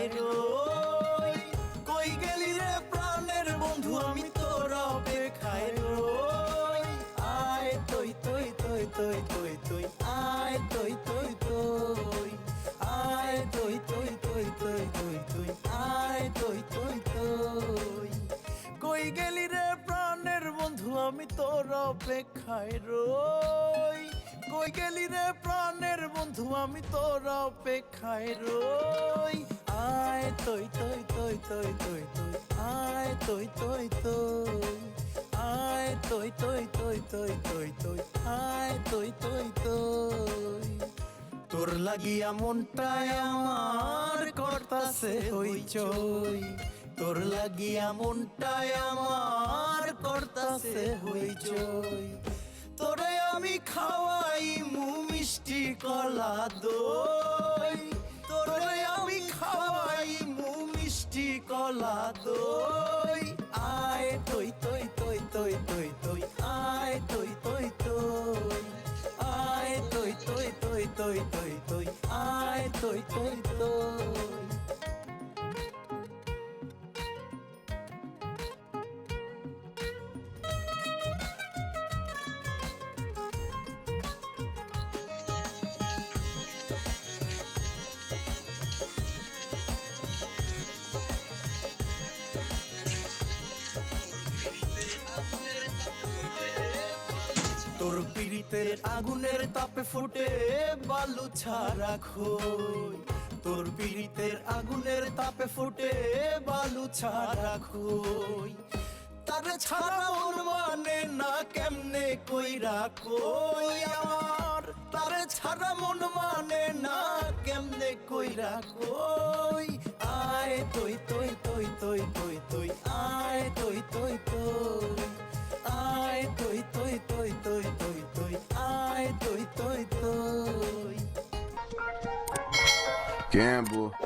অপেক্ষায় রই। কই গেলি রে প্রাণের বন্ধু, আমি তোর অপেক্ষায় রই। আয় তুই তুই তুই তুই তুই তুই আয় তুই তুই তুই আয় তুই তুই তুই তুই তুই তুই আয় তুই তুই তুই। কই গেলি রে প্রাণের বন্ধু, আমি তোর অপেক্ষায় রই। কই গেলি রে প্রাণের বন্ধু, আমি তোর অপেক্ষায় রই। আয় তুই তুই তুই তুই তুই তুই আয় তুই তুই তুই আয় তুই তুই তুই তুই তুই তুই আয় তুই তুই তুই। তোর লাগিয়া মনটায় আমার করতাছে হইচই। তোর লাগিয়া মনটায় আমার করতাছে হইচই। তোরে আমি খাওয়াই মু মিষ্টি কলা দই। তোরে আমি খাওয়াই মু মিষ্টি কলা দই। আয় তুই তুই তুই তুই তুই তুই আয় তুই তুই তুই আয় তুই তুই তুই তুই তুই তুই আয় তুই তুই তুই। তোর পীড়িতের আগুনের তাপে ফুটে বালু ছাড়া খই। তোর পীড়িতের আগুনের তাপে ফুটে বালু ছাড়া খই। তারে ছাড়া মন মানে না কেমনে কইরা কই আমার। তারে ছাড়া মন মানে না কেমনে কইরা কই। আয় তুই তুই তুই তুই তুই তুই আয় তুই তুই তুই আয় তুই তুই তুই তুই তুই তুই আয় তুই তুই তুই। Gamble.